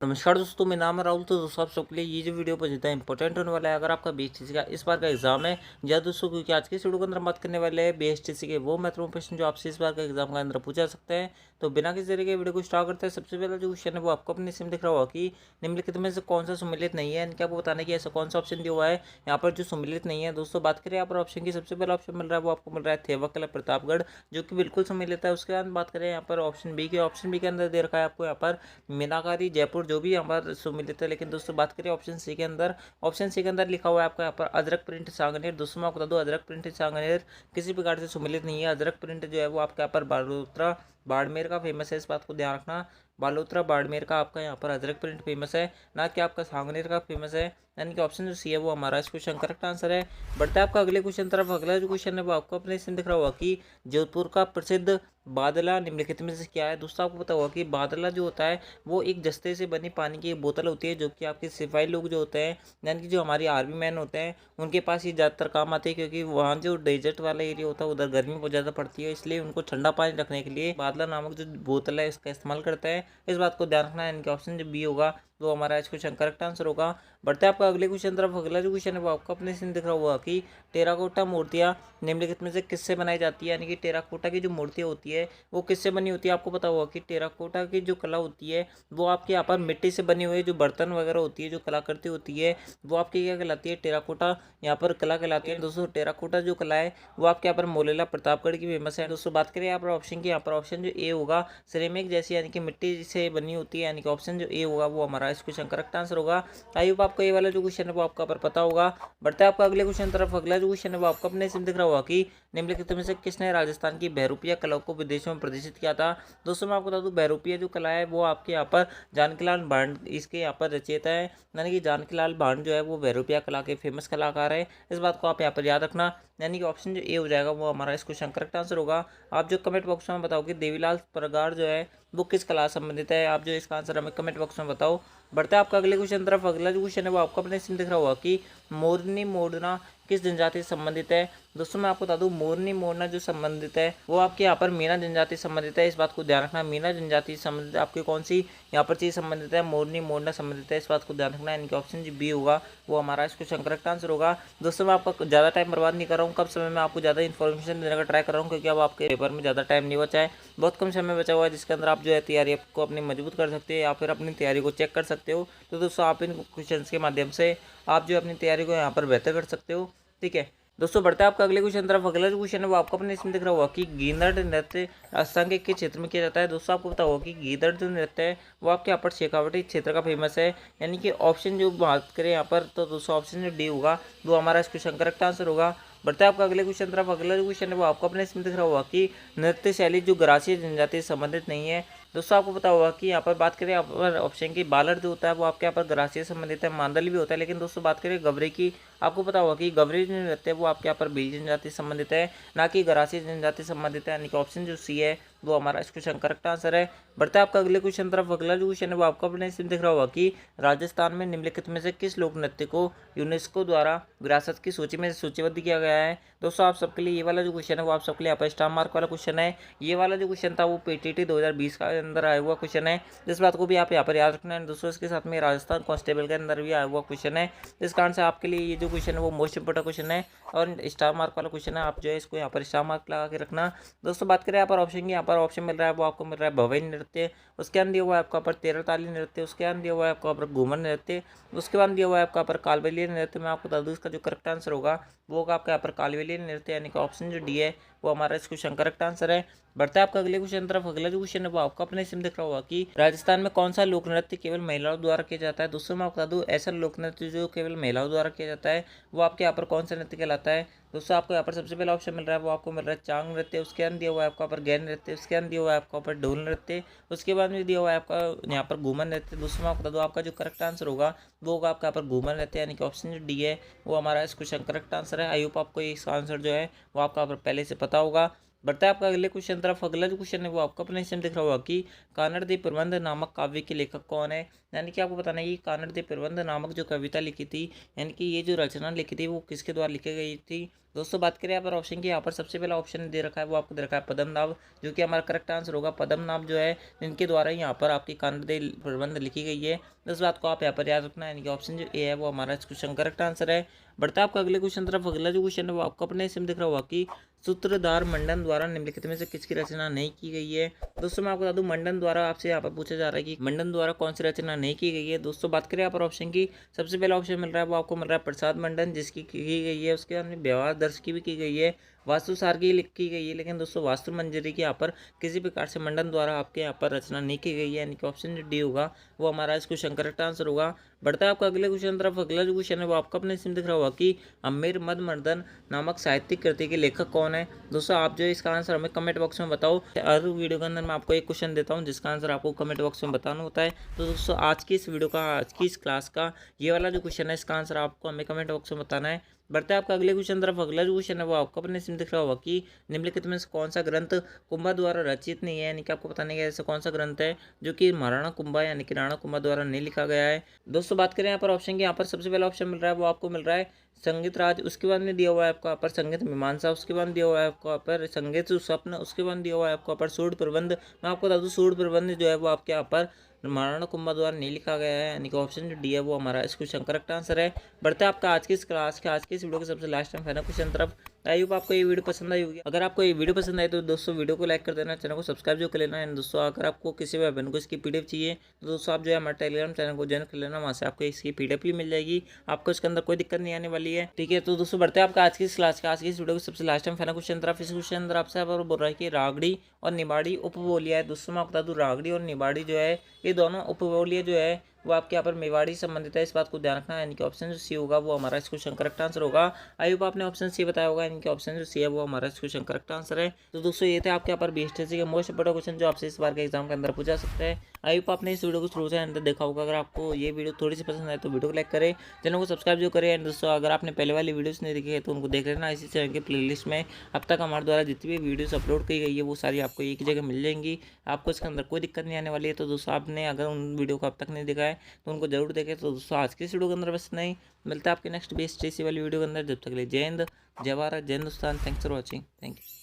नमस्कार दोस्तों, मेरा नाम है राहुल। तो दोस्तों आप सबके लिए ये जो वीडियो बहुत ज़्यादा इंपॉर्टेंट होने वाला है। अगर आपका बीएसटीसी का इस बार का एग्जाम है या दोस्तों, क्योंकि आज के इस वीडियो के अंदर हम बात करने वाले हैं बीएसटीसी के वो महत्वपूर्ण प्रश्न जो आपसे इस बार का एग्जाम के अंदर पूछा सकते हैं। तो बिना किसी तरीके वीडियो को स्टार्ट करते हैं। सबसे पहला जो क्वेश्चन है वो आपको अपने सिम दिख रहा होगा कि निम्नलिखित में से कौन सा सम्मिलित नहीं है। इनके आपको बताना कि ऐसा कौन सा ऑप्शन दिया हुआ है यहाँ पर जो सम्मिलित नहीं है। दोस्तों बात करें यहाँ पर ऑप्शन की, सबसे पहला ऑप्शन मिल रहा है वो आपको मिल रहा है थेवा प्रतापगढ़, जो कि बिल्कुल सम्मिलित है। उसके बाद बात करें यहाँ पर ऑप्शन बी के, ऑप्शन बी के अंदर दे रखा है आपको यहाँ पर मीनाकारी जयपुर, जो भी यहाँ पर सम्मिलित है। लेकिन दोस्तों बात करें ऑप्शन सी के अंदर, ऑप्शन सी के अंदर लिखा हुआ है आपका यहाँ पर अजरक प्रिंट सांगनेर। दोस्तों मैं आपको बता दूं, अजरक प्रिंट सांगनेर किसी प्रकार से सम्मिलित नहीं है। अजरक प्रिंट जो है वो आपके यहाँ पर बालोतरा बाड़मेर का फेमस है, इस बात को ध्यान रखना। बालोतरा बाड़मेर का आपका यहाँ पर अजरक प्रिंट फेमस है, ना कि आपका सांगनेर का फेमस है। यानी कि ऑप्शन जो सी है वो हमारा इस क्वेश्चन करेक्ट आंसर है। बढ़ता है आपका अगले क्वेश्चन तरफ। अगला जो क्वेश्चन है वो आपको अपने इसमें दिख रहा होगा कि जोधपुर का प्रसिद्ध बादला निम्नलिखित में से क्या है। दोस्तों आपको पता होगा कि बादला जो होता है वो एक जस्ते से बनी पानी की एक बोतल होती है, जो कि आपके सिपाही लोग जो होते हैं, यानी कि जो हमारी आर्मी मैन होते हैं, उनके पास ये ज़्यादातर काम आते हैं। क्योंकि वहाँ जो डेजर्ट वाला एरिया होता है उधर गर्मी बहुत ज़्यादा पड़ती है, इसलिए उनको ठंडा पानी रखने के लिए बादला नामक जो बोतल है इसका इस्तेमाल करता है। इस बात को ध्यान रखना है। इनके ऑप्शन जो बी होगा वो हमारा इस क्वेश्चन करेक्ट आंसर होगा। बढ़ते हैं आपका अगले क्वेश्चन तरफ। अगला जो क्वेश्चन है वो आपको अपने सीन दिख रहा होगा कि टेराकोटा मूर्तियाँ निम्नलिखित में से किससे बनाई जाती है। यानी कि टेराकोटा की जो मूर्तियाँ होती है वो किससे बनी होती है। आपको पता होगा कि टेराकोटा की जो कला होती है वो आपके यहाँ पर मिट्टी से बनी हुई है। जो बर्तन वगैरह होती है, जो कलाकृति होती है, वो आपकी क्या कहलाती है, टेराकोटा यहाँ पर कला कहलाती है। दोस्तों टेराकोटा जो कला है वो आपके यहाँ पर मोलेला प्रतापगढ़ की फेमस है। दोस्तों बात करें यहाँ पर ऑप्शन की, यहाँ पर ऑप्शन जो ए होगा सिरेमिक जैसी यानी कि मिट्टी से बनी होती है, यानी कि ऑप्शन जो ए होगा वो हमारा इस क्वेश्चन करेक्ट आंसर होगा। आई होप आपको ये वाला जो क्वेश्चन है वो आपका पर पता होगा। बढ़ता है आपका अगले क्वेश्चन तरफ। अगला जो क्वेश्चन है वो आपको अपने इसमें दिख रहा होगा कि निम्नलिखित में से किसने राजस्थान की बहरूपिया कला को विदेशों में प्रदर्शित किया था। दोस्तों मैं आपको बता दूं, बहरूपिया जो कला है वो आपके यहाँ पर जानकीलाल भांड इसके यहाँ पर रचयिता है। यानी कि जानकीलाल भांड जो है वो बहरूपिया कला के फेमस कलाकार है। इस बात को आप यहाँ पर याद रखना। यानी कि ऑप्शन जो ए हो जाएगा वो हमारा इस क्वेश्चन करेक्ट आंसर होगा। आप जो कमेंट बॉक्स में बताओ कि देवीलाल परगार जो है वो किस कला से संबंधित है, आप जो इसका आंसर हमें कमेंट बॉक्स में बताओ। बढ़ता है आपका अगले क्वेश्चन तरफ। अगला जो क्वेश्चन है वो आपको अपने इसमें दिख रहा होगा कि मोरनी मोड़ना किस जनजाति से संबंधित है। दोस्तों मैं आपको बता दूं, मोरनी मोड़ना जो संबंधित है वो आपके यहाँ पर मीना जनजाति से संबंधित है। इस बात को ध्यान रखना। मीना जनजाति से संबंधित आपकी कौन सी यहाँ पर चीज़ संबंधित है, मोरनी मोड़ना संबंधित है। इस बात को ध्यान रखना। इनके ऑप्शन जो बी होगा वो हमारा इसको करेक्ट आंसर होगा। दोस्तों मैं आपका ज़्यादा टाइम बर्बाद नहीं कर रहा हूँ, कम समय में आपको ज़्यादा इन्फॉर्मेशन देने का ट्राई कर रहा हूँ, क्योंकि अब आपके पेपर में ज़्यादा टाइम नहीं बचा है, बहुत कम समय बचा हुआ है, जिसके अंदर आप जो है तैयारी को अपनी मजबूत कर सकते हैं या फिर अपनी तैयारी को चेक कर सकते हो। तो दोस्तों आप इन क्वेश्चन के माध्यम से आप जो अपनी तैयारी को यहाँ पर बेहतर कर सकते हो। ठीक है दोस्तों, बढ़ता है आपका अगले क्वेश्चन तरफ। अगला जो क्वेश्चन है वो आपको अपने इसमें दिख रहा होगा कि गीदड़ नृत्य राजस्थान के किस क्षेत्र में किया जाता है। दोस्तों आपको पता होगा कि गीदड़ जो नृत्य है वो आपके यहाँ पर शेखावटी क्षेत्र का फेमस है। यानी कि ऑप्शन जो बात करें यहाँ पर, तो दोस्तों ऑप्शन जो डी होगा वो हमारा इस क्वेश्चन करेक्ट आंसर होगा। बढ़ता है आपका अगले क्वेश्चन तरफ। अगला जो क्वेश्चन है वो आपको अपने इसमें दिख रहा होगा कि नृत्य शैली जो ग्रासीय जनजाति से संबंधित नहीं है। दोस्तों आपको पता होगा कि यहाँ पर बात करें यहाँ पर ऑप्शन की, बालर जो होता है वो आपके यहाँ पर ग्रासीय से संबंधित है, मांदल भी होता है। लेकिन दोस्तों बात करें गवरे की, आपको पता होगा कि गवरी जो नृत्य है वो आपके यहाँ पर भील जनजाति से संबंधित है, ना कि ग्रासीय जनजाति से संबंधित है। यानी कि ऑप्शन जो सी है वो हमारा इस क्वेश्चन करेक्ट आंसर है। बढ़ता है आपका अगले क्वेश्चन तरफ। अगला जो क्वेश्चन है वो आपको अपने इसमें दिख रहा होगा कि राजस्थान में निम्नलिखित में से किस लोक नृत्य को यूनेस्को द्वारा विरासत की सूची में सूचीबद्ध किया गया है। दोस्तों आप सबके लिए ये वाला जो क्वेश्चन है वो आप सबके लिए यहाँ पर स्टार मार्क वाला क्वेश्चन है। ये वाला जो क्वेश्चन था वो पीटीटी 2020 का अंदर आया हुआ क्वेश्चन है, इस बात को भी आप यहाँ पर याद रखना है। दोस्तों इसके साथ में राजस्थान कांस्टेबल के अंदर भी आया हुआ क्वेश्चन है, इस कारण से आपके लिए ये जो क्वेश्चन है वो मोस्ट इंपोर्टेंट क्वेश्चन है और स्टार मार्क वाला क्वेश्चन है। आप जो है इसको यहाँ पर स्टार मार्क लगा के रखना। दोस्तों बात करें यहाँ पर ऑप्शन की, यहाँ पर ऑप्शन मिल रहा है वो आपको मिल रहा है भवई नृत्य, उसके अंदर दिया हुआ है आपका पर तेरह ताली नृत्य, उसके अंदर दिया हुआ है आपका पर घूमर नृत्य, उसके बाद दिया हुआ है आपका पर कालबेलिया नृत्य। मैं आपको बता दूँ इसका जो करेक्ट आंसर होगा वो होगा आपका यहाँ पर कालबेलिया नृत्य, यानी कि ऑप्शन जो डी है वो हमारा इस क्वेश्चन करेक्ट आंसर है। बढ़ता है आपका अगले क्वेश्चन तरफ। अगला जो क्वेश्चन है वो आपको अपने इसमें दिख रहा होगा कि राजस्थान में कौन सा लोक नृत्य केवल महिलाओं द्वारा किया जाता है। दोस्तों मैं आपको बता दूं, ऐसा लोक नृत्य जो केवल महिलाओं द्वारा किया जाता है वो आपके यहाँ पर कौन सा नृत्य कहलाता है। दोस्तों आपको यहाँ पर सबसे पहला ऑप्शन मिल रहा है वो आपको मिल रहा है चांग नृत्य, उसके अंदर दिया हुआ है आपका पर गैर नृत्य, उसके अंदर दिया हुआ है आपका पर ढोल नृत्य, उसके बाद में दिया हुआ है आपका यहाँ पर घूमर नृत्य। दोस्तों मैं आपको बता दूं आपका जो करेक्ट आंसर होगा वो होगा आपका यहाँ पर घूमर नृत्य, यानी कि ऑप्शन जो डी है वो हमारा इस क्वेश्चन करेक्ट आंसर है। आई होप आपको इसका आंसर जो है वो आपका पहले से पता होगा। बढ़ता है आपका अगले क्वेश्चन तरफ। अगला जो क्वेश्चन है वो आपको अपने इसमें दिख रहा होगा कि कानड़ प्रबंध नामक काव्य के लेखक कौन है। यानी कि आपको बताना है कि कानड़ प्रबंध नामक जो कविता लिखी थी, यानी कि ये जो रचना लिखी थी वो किसके द्वारा लिखी गई थी। दोस्तों बात करें यहाँ पर ऑप्शन की, यहाँ पर सबसे पहला ऑप्शन दे रखा है वो आपको दे रखा है पद्मनाभ, जो कि हमारा करेक्ट आंसर होगा। पद्मनाभ जो है इनके द्वारा यहाँ पर आपकी कानड़ प्रबंध लिखी गई है। इस बात को आप यहाँ पर याद रखना है, यानी कि ऑप्शन जो ए है वो हमारा इस क्वेश्चन करेक्ट आंसर है। बढ़ता है आपका अगले क्वेश्चन तरफ। अगला जो क्वेश्चन है वो आपको अपने इसमें दिख रहा होगा कि सूत्रधार मंडन द्वारा निम्नलिखित में से किसकी रचना नहीं की गई है। दोस्तों मैं आपको बता दूं, मंडन द्वारा आपसे यहाँ पर पूछा जा रहा है कि मंडन द्वारा कौन सी रचना नहीं की गई है। दोस्तों बात करें यहाँ पर ऑप्शन की, सबसे पहला ऑप्शन मिल रहा है वो आपको मिल रहा है प्रसाद मंडन, जिसकी की गई है। उसके बाद में व्यवहार दर्श की भी की गई है, वास्तुसार की लिखी गई है। लेकिन दोस्तों वास्तु मंजरी की यहाँ पर किसी प्रकार से मंडन द्वारा आपके यहाँ पर रचना नहीं की गई है, यानी कि ऑप्शन जो डी होगा वो हमारा इस क्वेश्चन करेक्ट आंसर होगा। बढ़ता है आपका अगले क्वेश्चन तरफ। अगला जो क्वेश्चन है वो आपको अपने इसमें दिख रहा होगा कि अमीर मद मर्दन नामक साहित्यिक कृति के लेखक कौन है। दोस्तों आप जो इसका आंसर हमें कमेंट बॉक्स में बताओ। हर वीडियो के अंदर मैं आपको एक क्वेश्चन देता हूं जिसका आंसर आपको कमेंट बॉक्स में बताना होता है। तो दोस्तों आज की इस वीडियो का, आज की इस क्लास का ये वाला जो क्वेश्चन है इसका आंसर आपको हमें कमेंट बॉक्स में बताना है। बढ़ता है आपका अगले क्वेश्चन तरफ। अगला जो क्वेश्चन है वो आपको अपने इसमें दिख रहा होगा कि निम्नलिखित में से कौन सा ग्रंथ कुंभा द्वारा रचित नहीं है। यानी कि आपको बताने का ऐसा कौन सा ग्रंथ है जो कि महाराणा कुंभा यानी कि राणा कुंभा द्वारा नहीं लिखा गया है। दोस्तों बात करें यहाँ पर ऑप्शन की, यहाँ पर सबसे पहला ऑप्शन मिल रहा है वो आपको मिल रहा है संगीत राज, उसके बाद में दिया हुआ है आपको यहाँ पर संगीत मीमांसा, उसके बाद दिया हुआ है आपको यहाँ पर संगीत स्वप्न, उसके बाद दिया हुआ है आपको यहाँ पर सूढ़ प्रबंध। मैं आपको बता दूँ सूढ़ प्रबंध जो है वो आपके यहाँ पर महाराणा कुंभा द्वारा नहीं लिखा गया है, यानी कि ऑप्शन जो डी है वो हमारा इस क्वेश्चन करेक्ट आंसर है। बढ़ता है आपका आज की इस क्लास के, आज की इस वीडियो के सबसे लास्ट टाइम फाइनल क्वेश्चन तरफ। आई होप आपको ये वीडियो पसंद आई होगी। अगर आपको ये वीडियो पसंद आई तो दोस्तों वीडियो को लाइक कर देना, चैनल को सब्सक्राइब जो कर लेना है। दोस्तों अगर आपको किसी भी बहन को इसकी पीडीएफ चाहिए तो दोस्तों आप जो है हमारे टेलीग्राम चैनल को ज्वाइन कर लेना, वहाँ से आपको इसकी पीडीएफ भी मिल जाएगी, आपको इसके अंदर कोई दिक्कत नहीं आने वाली है। ठीक है, तो दोस्तों बढ़ते हैं आपका आज की इस क्लास का, आज की इस वीडियो को सबसे लास्ट टाइम फाइनल क्वेश्चन तरफ। इस क्वेश्चन अंदर आपसे बोल रहा है कि रागड़ी और निबाड़ी उपबोलिया है। दोस्तों मैं आपको बता दूँ रागड़ी और निबाड़ी जो है ये दोनों उपबोलिया जो है वो आपके यहाँ पर मेवाड़ी संबंधित है, इस बात को ध्यान रखना है। यानी कि ऑप्शन जो सी होगा वो हमारा इस क्वेश्चन करेक्ट आंसर होगा। आई होप आपने ऑप्शन सी बताया होगा, यानी कि ऑप्शन जो सी है वो हमारा इस क्वेश्चन करेक्ट आंसर है। तो दोस्तों ये थे आपके यहाँ पर बीएसटीसी के मोस्ट इंपोर्टेंट क्वेश्चन जो आपसे इस बार के एग्जाम के अंदर पूछा सकते हैं। आई होप आपने इस वीडियो को शुरू से अंदर देखा होगा। अगर आपको ये वीडियो थोड़ी सी पसंद आए तो वीडियो को लाइक करें, चैनल को सब्सक्राइब जो करें। एंड दोस्तों अगर आपने पहले वाली वीडियोस नहीं देखी है तो उनको देख लेना, इसी चैनल के प्लेलिस्ट में अब तक हमारे द्वारा जितनी भी वीडियोस अपलोड की गई है वो सारी आपको एक जगह मिल जाएंगी, आपको इसके अंदर कोई दिक्कत नहीं आने वाली है। तो दोस्तों आपने अगर उन वीडियो को अब तक नहीं देखा है तो उनको जरूर देखें। तो दोस्तों आज की इस वीडियो के अंदर बस नहीं, मिलता है आपके नेक्स्ट बेस्ट वाली वीडियो के अंदर। जब तक के लिए जय हिंद, जय भारत, जय Hindustan. Thanks for watching, thank you.